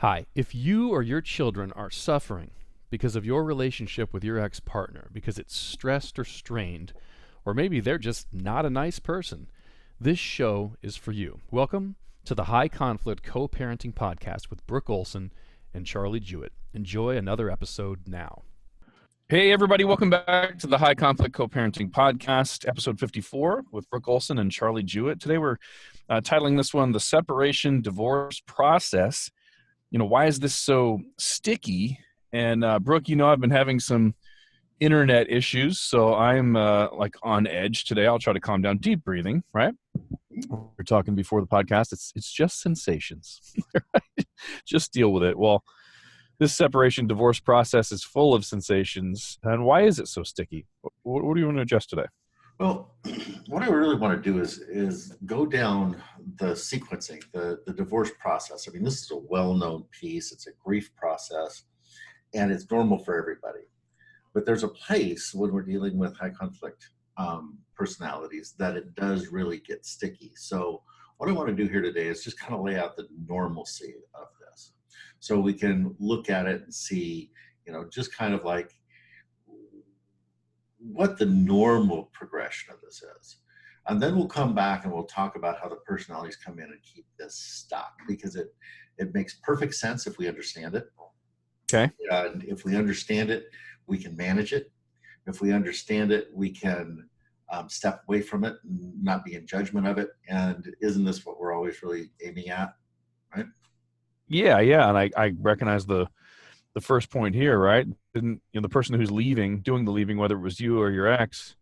Hi, if you or your children are suffering because of your relationship with your ex-partner, because it's stressed or strained, or maybe they're just not a nice person, this show is for you. Welcome to the High Conflict Co-Parenting Podcast with Brook Olson and Charlie Jewett. Enjoy another episode now. Hey, everybody. Welcome back to the High Conflict Co-Parenting Podcast, Episode 54 with Brook Olson and Charlie Jewett. Today we're titling this one, The Separation Divorce Process. Why is this so sticky? And Brooke, I've been having some internet issues, so I'm on edge today. I'll try to calm down. Deep breathing, right? We're talking before the podcast. It's just sensations. Right? Just deal with it. Well, this separation divorce process is full of sensations. And why is it so sticky? What do you want to address today? Well, what I really want to do is go down the sequencing, the divorce process. I mean, this is a well-known piece. It's a grief process, and it's normal for everybody. But there's a place when we're dealing with high conflict personalities that it does really get sticky. So what I want to do here today is just kind of lay out the normalcy of this. So we can look at it and see, just kind of like what the normal progression of this is. And then we'll come back and we'll talk about how the personalities come in and keep this stuck, because it makes perfect sense if we understand it. Okay. And if we understand it, we can manage it. If we understand it, we can step away from it and not be in judgment of it. And isn't this what we're always really aiming at, right? Yeah. And I recognize the first point here, right? And the person who's doing the leaving, whether it was you or your ex,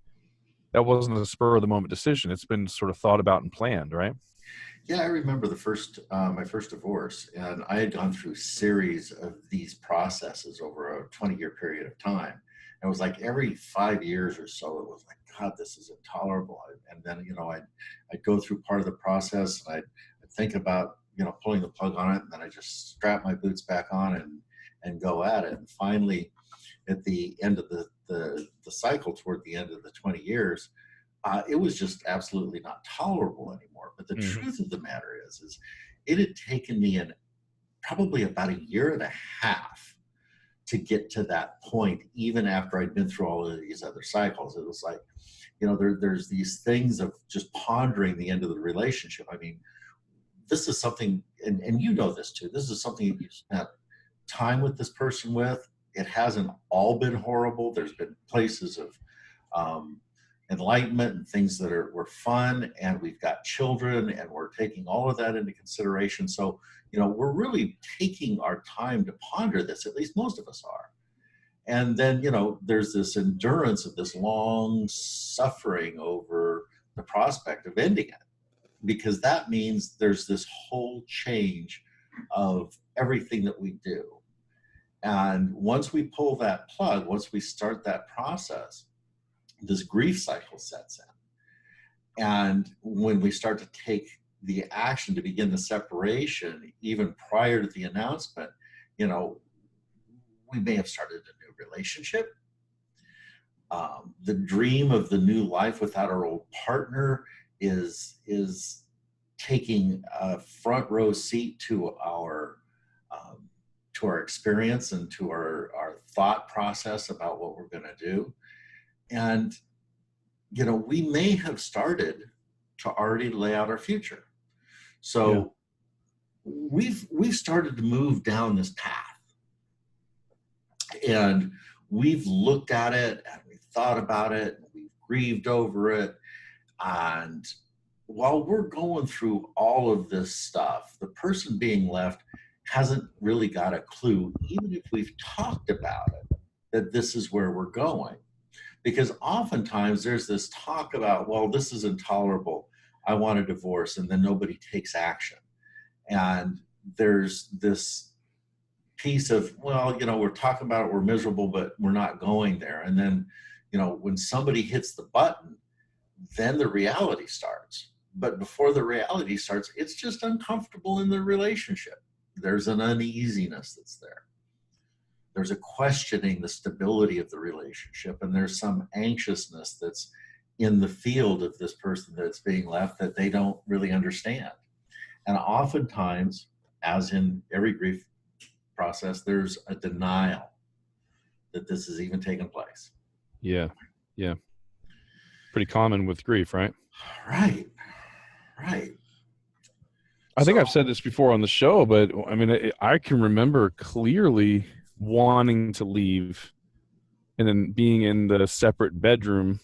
that wasn't a spur of the moment decision. It's been sort of thought about and planned, right? Yeah, I remember my first divorce, and I had gone through a series of these processes over a 20-year period of time. And it was like every 5 years or so, it was like, God, this is intolerable. And then, I'd go through part of the process, and I'd think about, pulling the plug on it, and then I just strap my boots back on and go at it. And finally, at the end of the cycle, toward the end of the 20 years, it was just absolutely not tolerable anymore. But the truth of the matter is it had taken me probably about a year and a half to get to that point, even after I'd been through all of these other cycles. It was like, there's these things of just pondering the end of the relationship. I mean, this is something, and you know this too, this is something that you spent time with this person with. It hasn't all been horrible. There's been places of enlightenment and things that were fun, and we've got children, and we're taking all of that into consideration. So, we're really taking our time to ponder this, at least most of us are. And then, there's this endurance of this long suffering over the prospect of ending it, because that means there's this whole change of everything that we do. And once we pull that plug, once we start that process, this grief cycle sets in. And when we start to take the action to begin the separation, even prior to the announcement, we may have started a new relationship. The dream of the new life without our old partner is taking a front row seat to our experience and to our thought process about what we're going to do. And, we may have started to already lay out our future. So we've started to move down this path, and we've looked at it, and we've thought about it, and we've grieved over it. And while we're going through all of this stuff, the person being left hasn't really got a clue, even if we've talked about it, that this is where we're going. Because oftentimes there's this talk about, well, this is intolerable, I want a divorce, and then nobody takes action. And there's this piece of, well, we're talking about it, we're miserable, but we're not going there. And then, when somebody hits the button, then the reality starts. But before the reality starts, it's just uncomfortable in the relationship. There's an uneasiness that's there. There's a questioning the stability of the relationship, and there's some anxiousness that's in the field of this person that's being left that they don't really understand. And oftentimes, as in every grief process, there's a denial that this is even taking place. Yeah. Yeah. Pretty common with grief, right? Right. Right. I think So, I've said this before on the show, but I mean, I can remember clearly wanting to leave and then being in the separate bedroom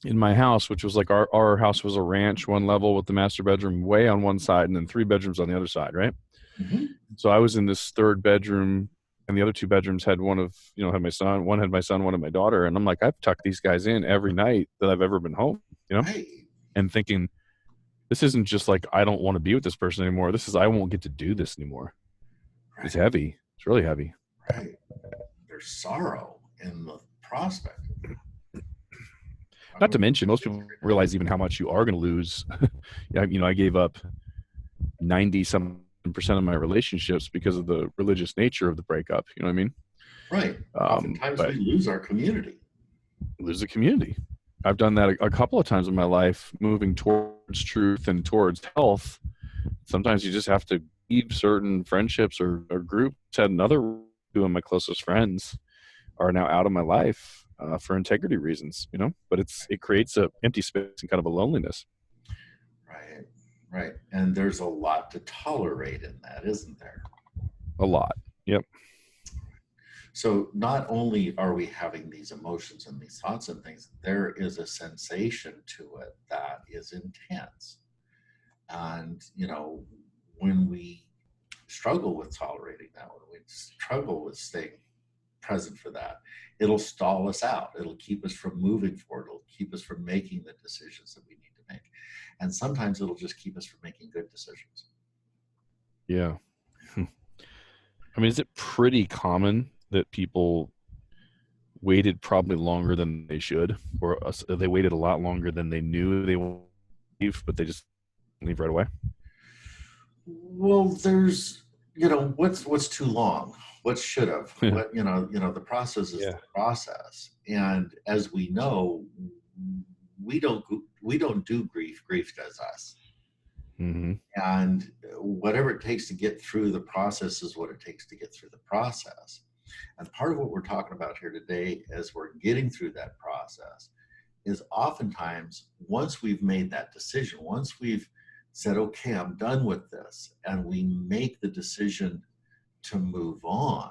in my house, which was like our house was a ranch, one level with the master bedroom way on one side and then 3 bedrooms on the other side, right? mhm, So I was in this 3rd bedroom, and the other 2 bedrooms had had my son, one had my son, one had my daughter. And I'm like, I've tucked these guys in every night that I've ever been home, right. and thinking, this isn't just like, I don't want to be with this person anymore. This is, I won't get to do this anymore. Right. It's heavy. It's really heavy. Right. There's sorrow in the prospect. Not to mention, most people realize even how much you are going to lose. I gave up 90-some% of my relationships because of the religious nature of the breakup. You know what I mean? Right. Oftentimes we lose our community. Lose the community. I've done that a couple of times in my life, moving towards truth and towards health. Sometimes you just have to leave certain friendships or groups. Had another 2 of my closest friends are now out of my life for integrity reasons, but it creates a empty space and kind of a loneliness. Right. Right. And there's a lot to tolerate in that, isn't there? A lot. Yep. So not only are we having these emotions and these thoughts and things, there is a sensation to it that is intense. And, when we struggle with tolerating that, when we struggle with staying present for that, it'll stall us out. It'll keep us from moving forward. It'll keep us from making the decisions that we need to make. And sometimes it'll just keep us from making good decisions. Yeah. I mean, is it pretty common that people waited probably longer than they should, or they waited a lot longer than they knew they would leave, but they just leave right away? Well, there's, what's too long? What should have? What, the process is the process. And as we know, we don't do grief. Grief does us. Mm-hmm. And whatever it takes to get through the process is what it takes to get through the process. And part of what we're talking about here today, as we're getting through that process, is oftentimes once we've made that decision, once we've said, okay, I'm done with this, and we make the decision to move on,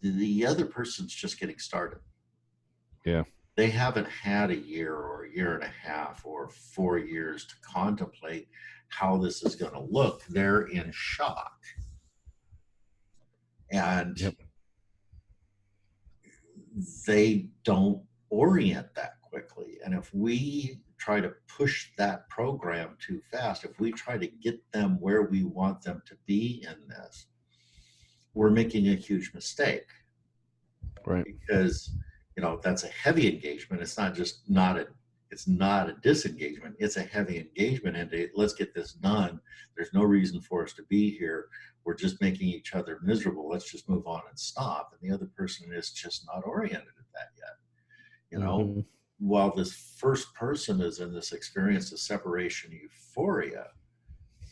the other person's just getting started. Yeah. They haven't had a year or a year and a half or 4 years to contemplate how this is going to look. They're in shock. And they don't orient that quickly. And if we try to push that program too fast, if we try to get them where we want them to be in this, we're making a huge mistake. Right. Because, that's a heavy engagement. It's not just it's not a disengagement. It's a heavy engagement into let's get this done. There's no reason for us to be here. We're just making each other miserable. Let's just move on and stop. And the other person is just not oriented at that yet. Mm-hmm. While this first person is in this experience of separation euphoria,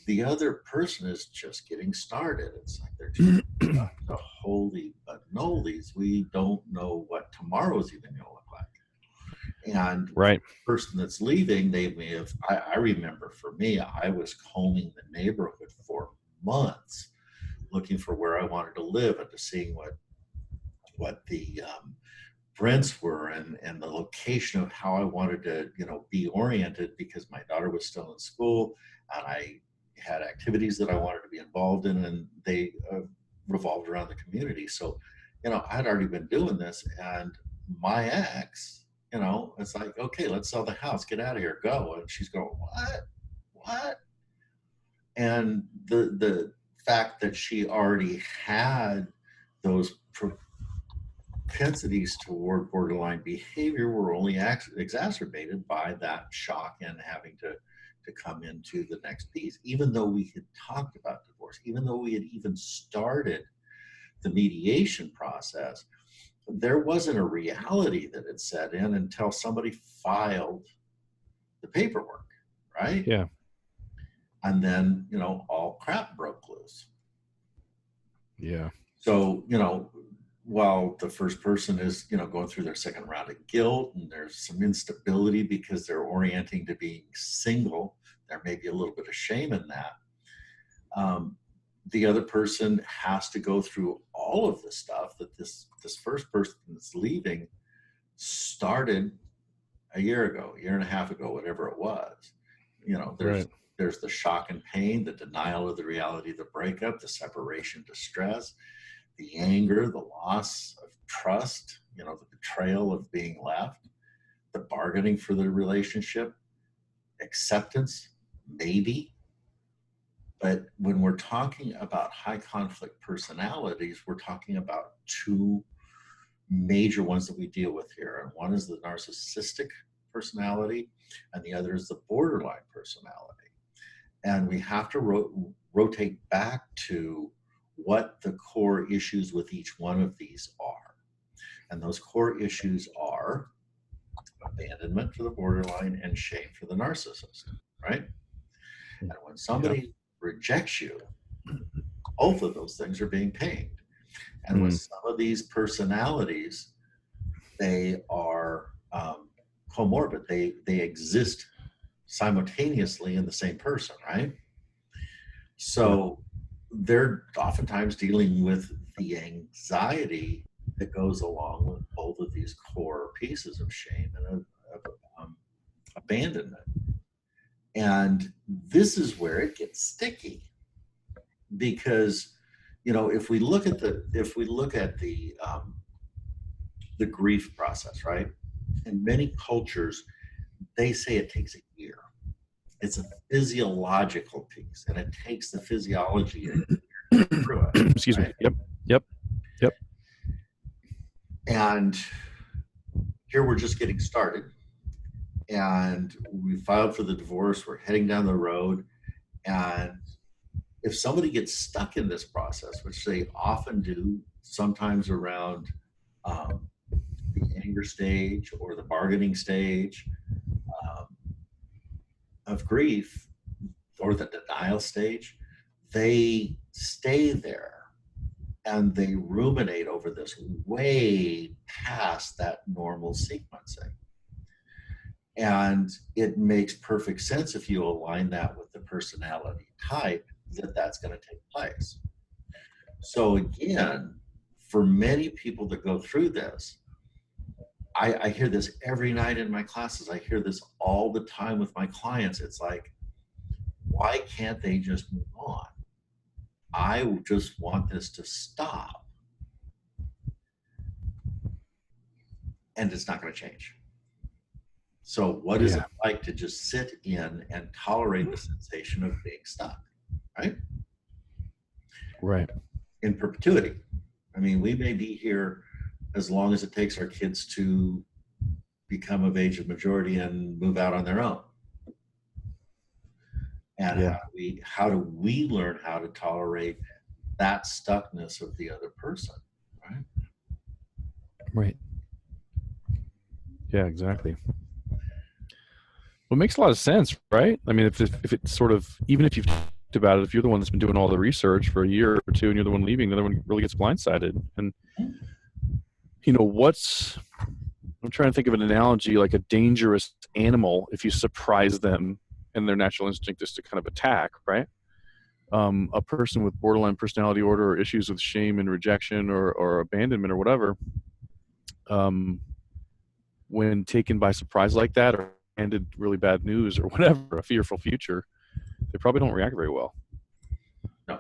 the other person is just getting started. It's like they're just the holy but nolies. We don't know what tomorrow's even going to look like. And right. The person that's leaving, they may have, I remember for me, I was combing the neighborhood for months looking for where I wanted to live and to seeing what the rents were and the location of how I wanted to, be oriented, because my daughter was still in school and I had activities that I wanted to be involved in, and they revolved around the community. So, I'd already been doing this, and my ex, it's like, okay, let's sell the house, get out of here, go. And she's going, what? And the fact that she already had those propensities toward borderline behavior were only exacerbated by that shock and having to come into the next piece. Even though we had talked about divorce, even though we had even started the mediation process, there wasn't a reality that had set in until somebody filed the paperwork, right? Yeah. And then, all crap broke loose. Yeah. So, while the first person is, going through their second round of guilt, and there's some instability because they're orienting to being single, there may be a little bit of shame in that. The other person has to go through all of the stuff that this first person that's leaving started a year ago, a year and a half ago, whatever it was. Right. There's the shock and pain, the denial of the reality of the breakup, the separation distress, the anger, the loss of trust, the betrayal of being left, the bargaining for the relationship, acceptance, maybe. But when we're talking about high conflict personalities, we're talking about two major ones that we deal with here. And one is the narcissistic personality, and the other is the borderline personality. And we have to rotate back to what the core issues with each one of these are. And those core issues are abandonment for the borderline and shame for the narcissist, right? And when somebody rejects you, both of those things are being pinged. And with some of these personalities, they are comorbid. They exist simultaneously in the same person, right? So they're oftentimes dealing with the anxiety that goes along with both of these core pieces of shame and of abandonment. And this is where it gets sticky, because if we look at the grief process, right? In many cultures, they say it takes a year. It's a physiological piece, and it takes the physiology through it. Excuse me. Yep. And here we're just getting started, and we filed for the divorce. We're heading down the road, and if somebody gets stuck in this process, which they often do, sometimes around the anger stage or the bargaining stage of grief, or the denial stage, they stay there and they ruminate over this way past that normal sequencing. And it makes perfect sense if you align that with the personality type that that's going to take place. So again, for many people that go through this, I hear this every night in my classes. I hear this all the time with my clients. It's like, why can't they just move on? I just want this to stop. And it's not going to change. So what is it like to just sit in and tolerate the sensation of being stuck, right? Right. In perpetuity. I mean, we may be here as long as it takes our kids to become of age of majority and move out on their own. And how do we learn how to tolerate that stuckness of the other person, right? Right. Yeah, exactly. Well, it makes a lot of sense, right? I mean, if it's sort of, even if you've talked about it, if you're the one that's been doing all the research for a year or two and you're the one leaving, the other one really gets blindsided. And, I'm trying to think of an analogy, like a dangerous animal, if you surprise them and their natural instinct is to kind of attack, right? A person with borderline personality disorder or issues with shame and rejection or abandonment or whatever, when taken by surprise like that or handed really bad news or whatever, a fearful future, they probably don't react very well. No.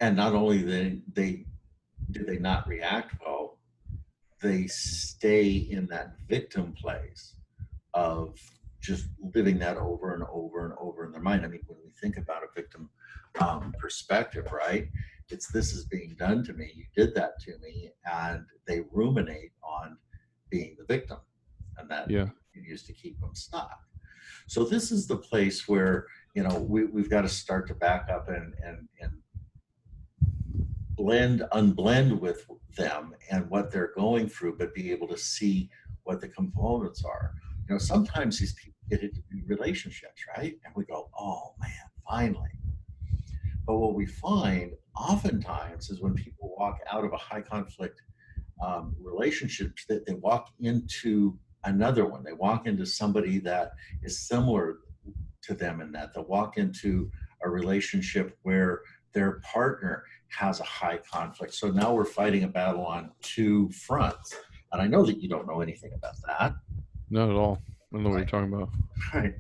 And not only do they not react well, they stay in that victim place of just living that over and over and over in their mind. I mean, when we think about a victim perspective, right? This is being done to me. You did that to me, and they ruminate on being the victim, and that continues to keep them stuck. So this is the place where we've got to start to back up and unblend with them and what they're going through, but be able to see what the components are. Sometimes these people get into relationships, right? And we go, oh man, finally. But what we find oftentimes is when people walk out of a high conflict relationship, that they walk into another one. They walk into somebody that is similar to them in that. They'll walk into a relationship where their partner has a high conflict. So now we're fighting a battle on two fronts. And I know that you don't know anything about that. Not at all. I don't know what you're talking about. Right.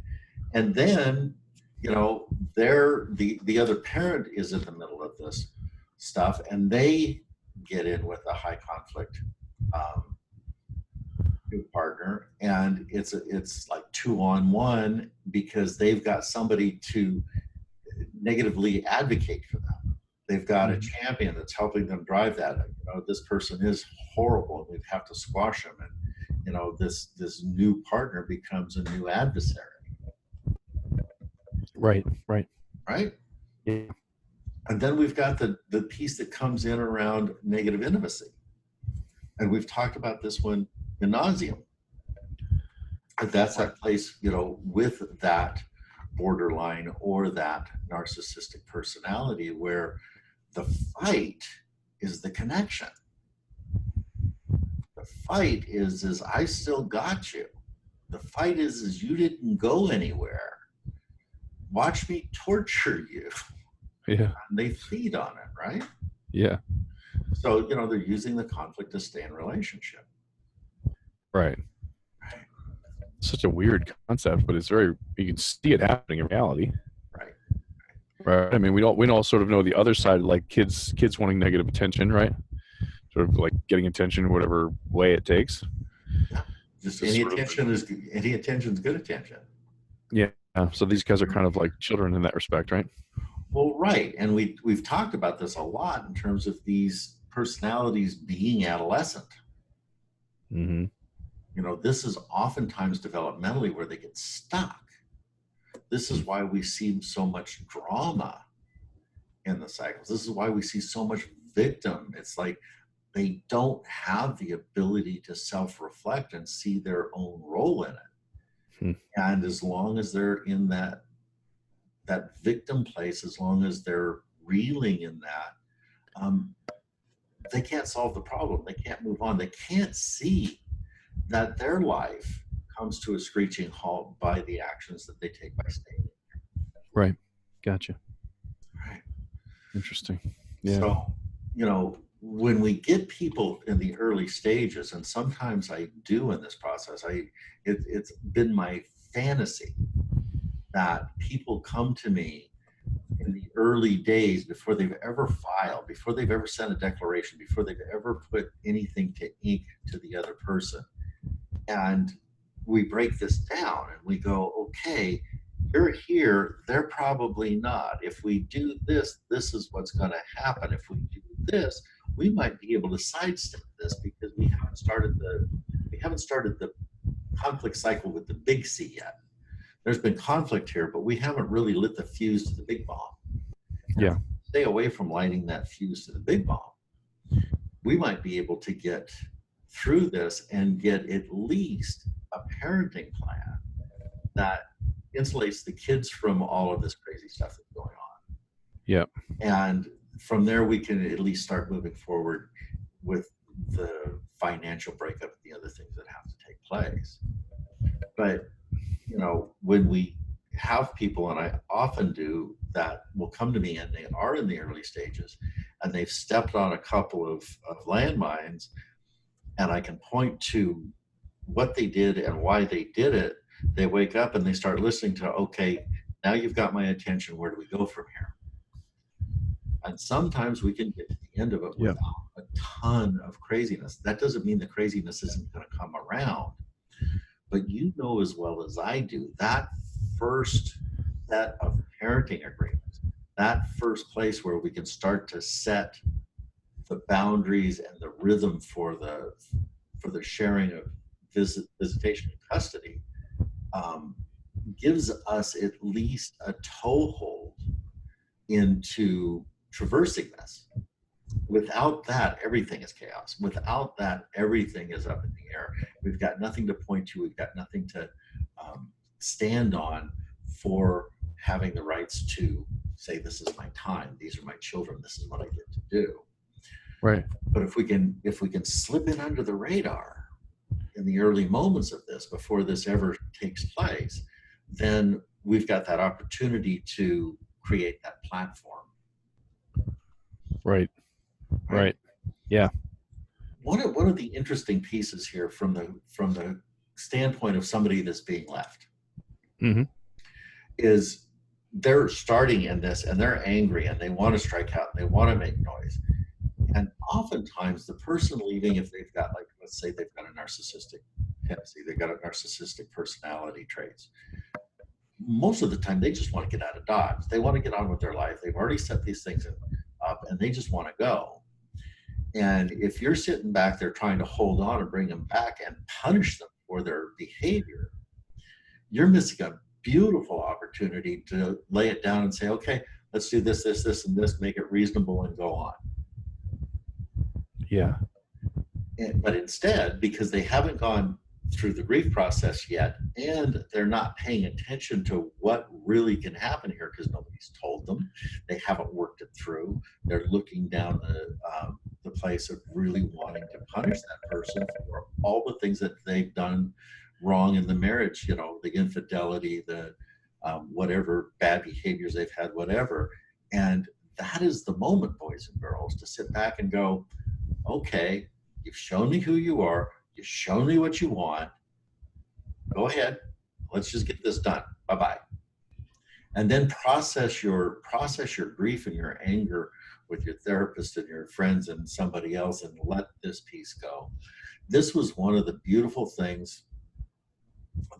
And then, you know, the other parent is in the middle of this stuff, and they get in with a high conflict new partner, and it's like 2-on-1 because they've got somebody to negatively advocate for them. They've got a champion that's helping them drive that. You know, this person is horrible, and we have to squash him. And you know, this new partner becomes a new adversary. Right. Right. Yeah. And then we've got the piece that comes in around negative intimacy, and we've talked about this one in nauseam. That's that place, you know, with that borderline or that narcissistic personality where the fight is the connection. The fight is I still got you. The fight is you didn't go anywhere. Watch me torture you. Yeah. And they feed on it, right? Yeah. So, you know, they're using the conflict to stay in relationship. Right. Such a weird concept, but it's very, you can see it happening in reality. Right. Right. I mean, we all sort of know the other side, like kids wanting negative attention, right? Sort of like getting attention whatever way it takes. Yeah. Just any attention is good attention. Yeah. So these guys are kind of like children in that respect, right? Well, right. And we've talked about this a lot in terms of these personalities being adolescent. Mm-hmm. You know, this is oftentimes developmentally where they get stuck. This is why we see so much drama in the cycles. This is why we see so much victim. It's like they don't have the ability to self-reflect and see their own role in it. And as long as they're in that victim place, as long as they're reeling in that, they can't solve the problem. They can't move on. They can't see that their life comes to a screeching halt by the actions that they take by staying. Right. Gotcha. Right. Interesting. Yeah. So, you know, when we get people in the early stages, and sometimes I do in this process, it's been my fantasy that people come to me in the early days before they've ever filed, before they've ever sent a declaration, before they've ever put anything to ink to the other person. And we break this down and we go, okay, you're here, they're probably not. If we do this, this is what's going to happen. If we do this, we might be able to sidestep this because we haven't started the conflict cycle with the big C yet. There's been conflict here, but we haven't really lit the fuse to the big bomb. Yeah. Stay away from lighting that fuse to the big bomb. We might be able to get through this and get at least a parenting plan that insulates the kids from all of this crazy stuff that's going on. Yeah. And from there, we can at least start moving forward with the financial breakup and the other things that have to take place. But, you know, when we have people, and I often do, that will come to me and they are in the early stages and they've stepped on a couple of landmines, and I can point to what they did and why they did it. They wake up and they start listening to, okay, now you've got my attention. Where do we go from here? And sometimes we can get to the end of it without a ton of craziness. That doesn't mean the craziness isn't going to come around. But you know as well as I do, that first set of parenting agreements, that first place where we can start to set the boundaries and the rhythm for the sharing of visitation and custody, gives us at least a toehold into traversing this. Without that, everything is chaos. Without that, everything is up in the air. We've got nothing to point to. We've got nothing to stand on for having the rights to say, this is my time, these are my children, this is what I get to do. Right. But if we can slip in under the radar in the early moments of this, before this ever takes place, then we've got that opportunity to create that platform. Right. Right. Yeah. One of the interesting pieces here from the standpoint of somebody that's being left Mm-hmm. is they're starting in this and they're angry and they want to strike out and they want to make noise. And oftentimes the person leaving, if they've got, like, let's say they've got a narcissistic tendency, they've got a narcissistic personality traits, most of the time they just want to get out of Dodge. They want to get on with their life. They've already set these things up and they just want to go. And if you're sitting back there trying to hold on and bring them back and punish them for their behavior, you're missing a beautiful opportunity to lay it down and say, okay, let's do this, this, this, and this, make it reasonable and go on. Yeah. But instead, because they haven't gone through the grief process yet, and they're not paying attention to what really can happen here because nobody's told them, they haven't worked it through, they're looking down the place of really wanting to punish that person for all the things that they've done wrong in the marriage, the infidelity, the whatever bad behaviors they've had, whatever. And that is the moment, boys and girls, to sit back and go, okay, you've shown me who you are, you've shown me what you want, go ahead, let's just get this done, bye-bye. And then process your grief and your anger with your therapist and your friends and somebody else, and let this piece go. This was one of the beautiful things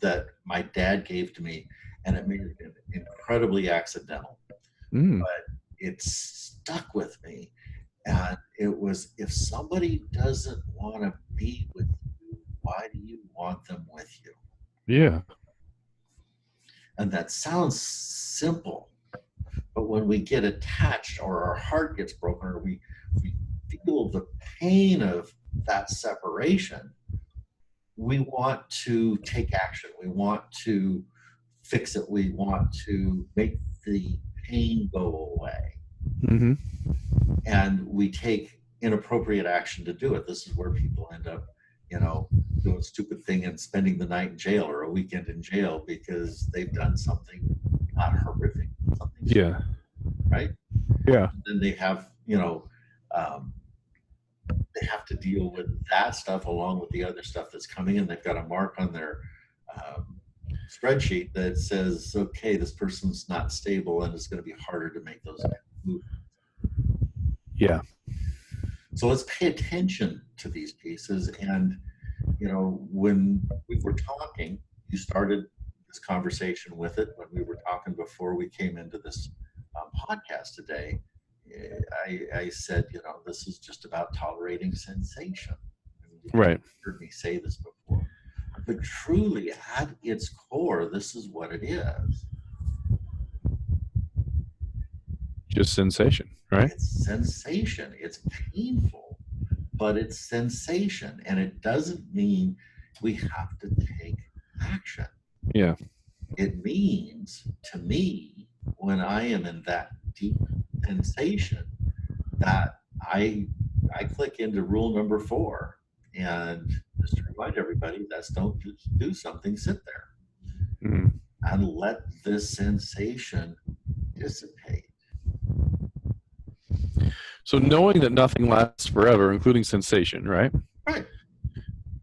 that my dad gave to me, and it made it incredibly accidental. But it stuck with me. And it was, if somebody doesn't want to be with you, why do you want them with you? Yeah. And that sounds simple, but when we get attached or our heart gets broken or we feel the pain of that separation, we want to take action. We want to fix it. We want to make the pain go away. Mm-hmm. And we take inappropriate action to do it. This is where people end up, doing a stupid thing and spending the night in jail or a weekend in jail because they've done something not horrific, something Yeah. stupid, right? Yeah. And then they have, they have to deal with that stuff along with the other stuff that's coming in. They've got a mark on their spreadsheet that says, okay, this person's not stable and it's going to be harder to make those moves. Yeah. So let's pay attention to these pieces. And, when we were talking, you started this conversation with it when we were talking before we came into this podcast today. I said, this is just about tolerating sensation. Right. You've heard me say this before. But truly, at its core, this is what it is. Just sensation, right? It's sensation. It's painful, but it's sensation. And it doesn't mean we have to take action. Yeah. It means, to me, when I am in that deep sensation, that I click into rule number 4. And just to remind everybody, that's don't just do something, sit there. Mm-hmm. And let this sensation dissipate. So knowing that nothing lasts forever, including sensation, right? Right.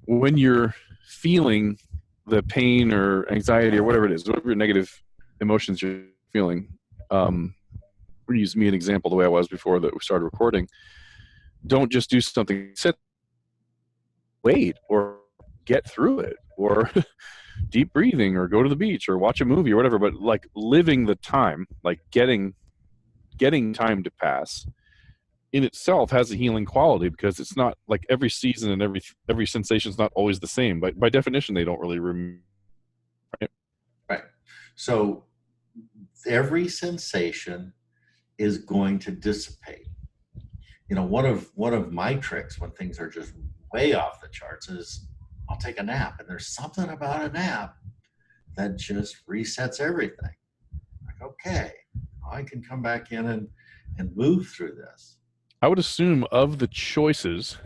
When you're feeling the pain or anxiety or whatever it is, whatever negative emotions you're feeling, use me an example the way I was before that we started recording. Don't just do something, sit, wait, or get through it, or deep breathing, or go to the beach, or watch a movie, or whatever. But like living the time, like getting time to pass, in itself has a healing quality, because it's not like every season and every sensation is not always the same. But by definition, they don't really remember. Right. So every sensation is going to dissipate. One of my tricks when things are just way off the charts is I'll take a nap, and there's something about a nap that just resets everything. Like, okay, I can come back in and move through this. I would assume of the choices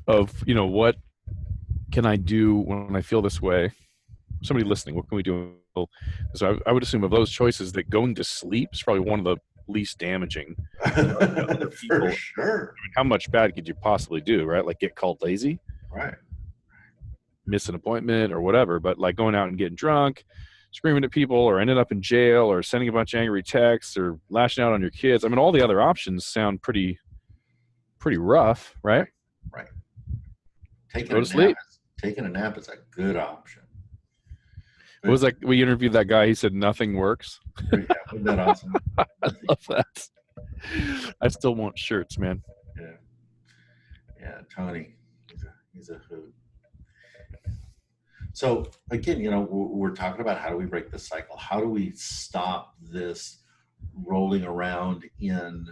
of, what can I do when I feel this way? Somebody listening, what can we do? So I would assume of those choices that going to sleep is probably one of the least damaging. For sure. I mean, how much bad could you possibly do, right? Like get called lazy, Right. miss an appointment or whatever, but like going out and getting drunk, screaming at people, or ending up in jail, or sending a bunch of angry texts, or lashing out on your kids. I mean, all the other options sound pretty rough, right? Right. Go to sleep. Taking a nap is a good option. It was like we interviewed that guy. He said nothing works. Yeah, wasn't that awesome? I love that. I still want shirts, man. Yeah, Tony, he's a hoot. So again, we're talking about how do we break the cycle? How do we stop this rolling around in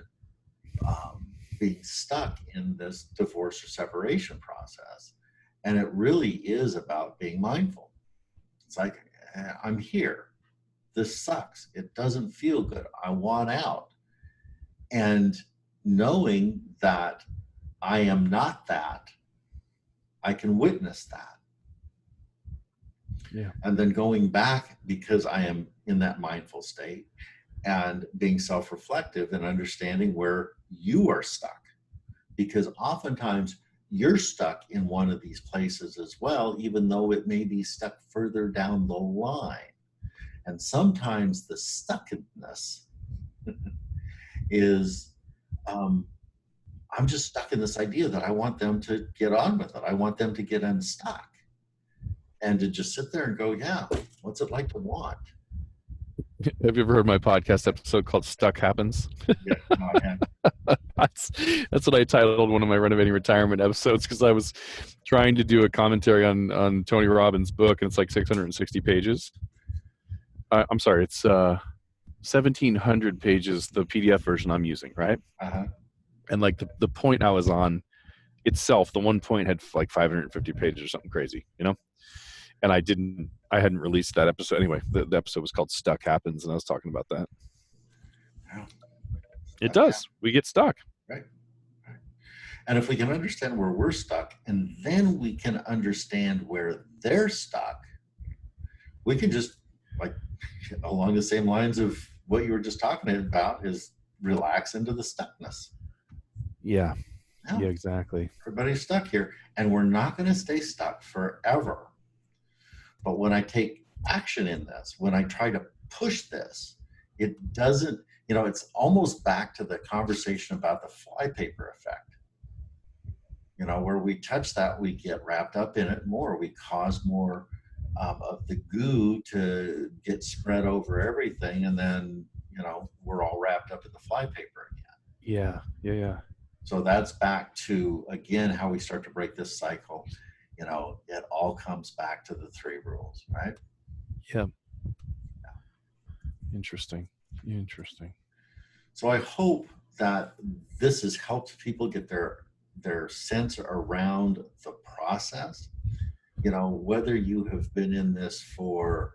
being stuck in this divorce or separation process? And it really is about being mindful. It's like, I'm here. This sucks. It doesn't feel good. I want out. And knowing that I am not that, I can witness that. Yeah. And then going back, because I am in that mindful state, and being self-reflective and understanding where you are stuck. Because oftentimes you're stuck in one of these places as well, even though it may be stuck further down the line. And sometimes the stuckness is, I'm just stuck in this idea that I want them to get on with it. I want them to get unstuck. And to just sit there and go, yeah, what's it like to want? Have you ever heard my podcast episode called Stuck Happens? Yeah, no, I haven't. That's what I titled one of my renovating retirement episodes, because I was trying to do a commentary on Tony Robbins' book, and it's like 660 pages. I'm sorry, it's 1,700 pages, the PDF version I'm using, right? Uh-huh. And like the point I was on itself, the one point had like 550 pages or something crazy, And I hadn't released that episode. Anyway, the episode was called Stuck Happens, and I was talking about that. Yeah. It does. We get stuck. Right. And if we can understand where we're stuck, and then we can understand where they're stuck, we can just, like, along the same lines of what you were just talking about, is relax into the stuckness. Yeah. Yeah, exactly. Everybody's stuck here, and we're not going to stay stuck forever. But when I take action in this, when I try to push this, it doesn't, it's almost back to the conversation about the flypaper effect. Where we touch that, we get wrapped up in it more. We cause more of the goo to get spread over everything. And then, we're all wrapped up in the flypaper again. Yeah. So that's back to, again, how we start to break this cycle. It all comes back to the 3 rules, right? Yeah. Interesting. So I hope that this has helped people get their sense around the process. Whether you have been in this for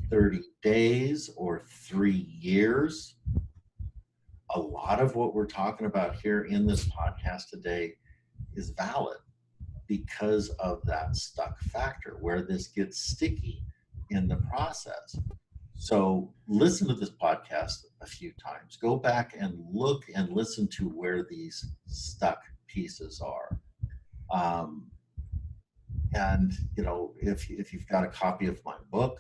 30 days or 3 years, a lot of what we're talking about here in this podcast today is valid, because of that stuck factor, where this gets sticky in the process. So listen to this podcast a few times. Go back and look and listen to where these stuck pieces are. And, if you've got a copy of my book,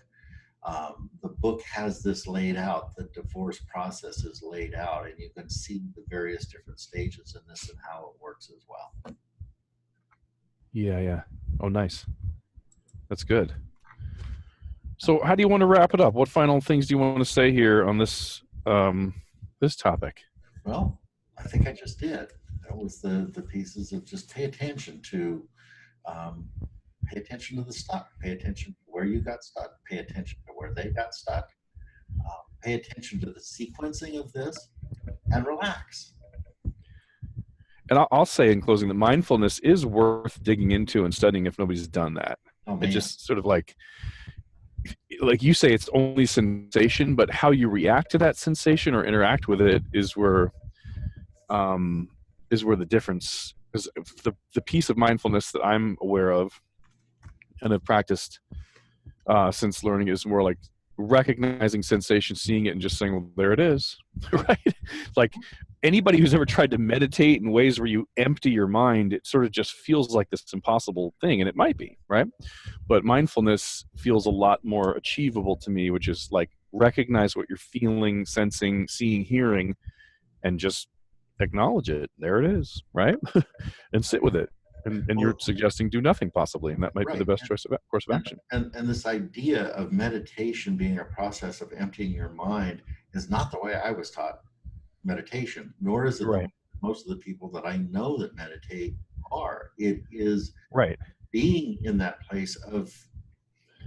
the book has this laid out. The divorce process is laid out, and you can see the various different stages in this and how it works as well. Yeah. Oh, nice. That's good. So how do you want to wrap it up? What final things do you want to say here on this this topic? Well, I think I just did. That was the pieces of just pay attention to the stuck. Pay attention to where you got stuck. Pay attention to where they got stuck. Pay attention to the sequencing of this, and relax. And I'll say in closing that mindfulness is worth digging into and studying if nobody's done that. Oh, man. It just sort of like, like you say, it's only sensation, but how you react to that sensation or interact with it is where the difference is. The piece of mindfulness that I'm aware of and have practiced since learning is more like recognizing sensation, seeing it, and just saying, well, there it is. Right? Like anybody who's ever tried to meditate in ways where you empty your mind, it sort of just feels like this impossible thing, and it might be, right? But mindfulness feels a lot more achievable to me, which is like recognize what you're feeling, sensing, seeing, hearing, and just acknowledge it. There it is, right? And sit with it. And you're suggesting do nothing possibly, and that might be the best course of action. And this idea of meditation being a process of emptying your mind is not the way I was taught meditation, nor is it Right. most of the people that I know that meditate are. It is right. being in that place of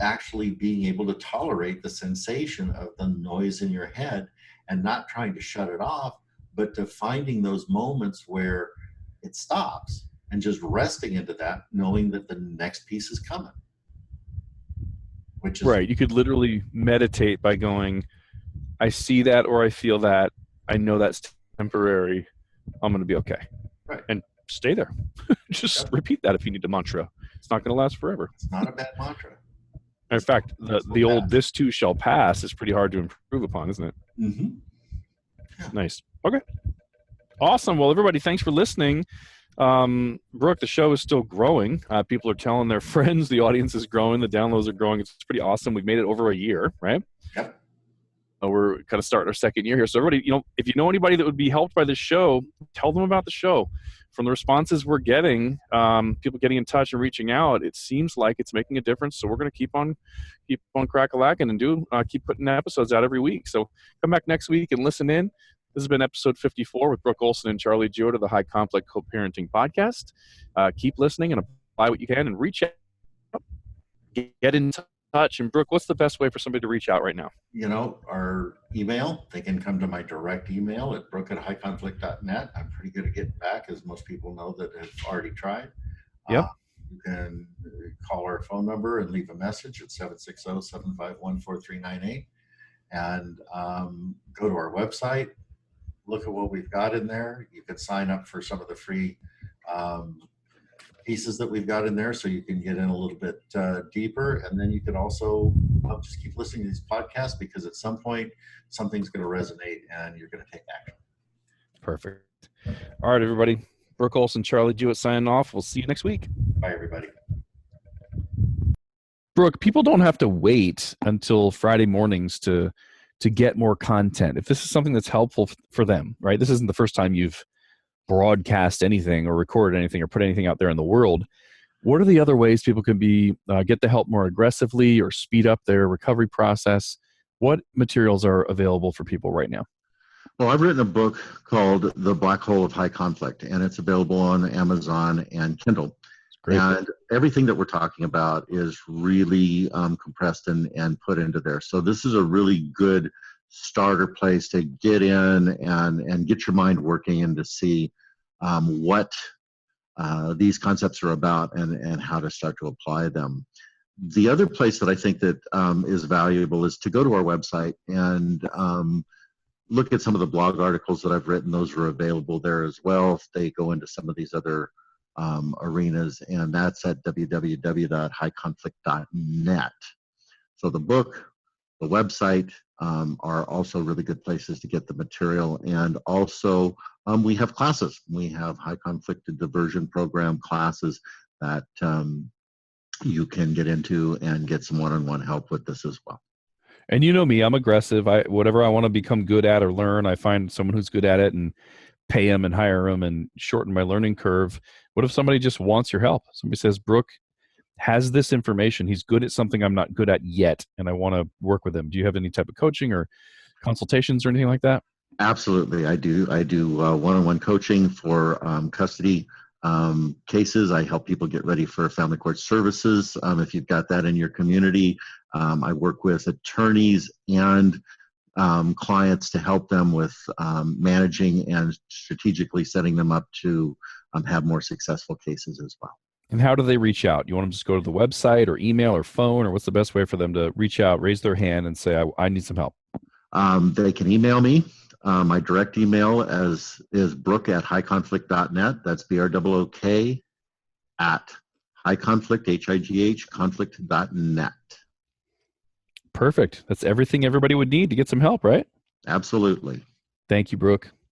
actually being able to tolerate the sensation of the noise in your head and not trying to shut it off, but to finding those moments where it stops and just resting into that, knowing that the next piece is coming. Which is right. You could literally meditate by going, I see that or I feel that. I know that's temporary. I'm going to be okay. Right. And stay there. Just repeat that if you need a mantra. It's not going to last forever. It's not a bad mantra. In fact, the old "this too shall pass" is pretty hard to improve upon, isn't it? Mm-hmm. Yeah. Nice. Okay. Awesome. Well, everybody, thanks for listening. Brook, the show is still growing. People are telling their friends. The audience is growing. The downloads are growing. It's pretty awesome. We've made it over a year, right? Yep. We're kind of starting our second year here. So everybody, if you know anybody that would be helped by this show, tell them about the show. From the responses we're getting, people getting in touch and reaching out, it seems like it's making a difference. So we're going to keep on crack-a-lacking and keep putting episodes out every week. So come back next week and listen in. This has been episode 54 with Brook Olson and Charlie Giota of the High Conflict Co-Parenting Podcast. Keep listening and apply what you can and reach out. Get in touch. And Brook, what's the best way for somebody to reach out right now? Our email, they can come to my direct email at brook@highconflict.net. I'm pretty good at getting back, as most people know that have already tried. Yep. You can call our phone number and leave a message at 760-751-4398. And go to our website, look at what we've got in there. You can sign up for some of the free pieces that we've got in there so you can get in a little bit deeper. And then you can also just keep listening to these podcasts, because at some point something's going to resonate and you're going to take action. Perfect. All right, everybody. Brook Olson, Charlie Giota signing off. We'll see you next week. Bye, everybody. Brook, people don't have to wait until Friday mornings to get more content. If this is something that's helpful for them, right? This isn't the first time you've broadcast anything or recorded anything or put anything out there in the world. What are the other ways people can get the help more aggressively or speed up their recovery process? What materials are available for people right now? Well, I've written a book called The Black Hole of High Conflict, and it's available on Amazon and Kindle. Great. And everything that we're talking about is really compressed and put into there. So this is a really good starter place to get in and get your mind working and to see what these concepts are about and how to start to apply them. The other place that I think that is valuable is to go to our website and look at some of the blog articles that I've written. Those are available there as well. They go into some of these other arenas, and that's at www.highconflict.net. So the book, the website are also really good places to get the material. And also we have classes. We have high conflict diversion program classes that you can get into and get some one-on-one help with this as well. And you know me, I'm aggressive. Whatever I want to become good at or learn, I find someone who's good at it and pay them and hire them and shorten my learning curve. What if somebody just wants your help? Somebody says, Brook has this information. He's good at something I'm not good at yet, and I want to work with him. Do you have any type of coaching or consultations or anything like that? Absolutely, I do. I do one-on-one coaching for custody cases. I help people get ready for family court services. If you've got that in your community, I work with attorneys and clients to help them with managing and strategically setting them up to have more successful cases as well. And how do they reach out? You want them to just go to the website or email or phone, or what's the best way for them to reach out, raise their hand, and say, I need some help? They can email me. My direct email is brook@highconflict.net. That's BROOK at highconflict, HIGH, conflict.net. Perfect. That's everything everybody would need to get some help, right? Absolutely. Thank you, Brook.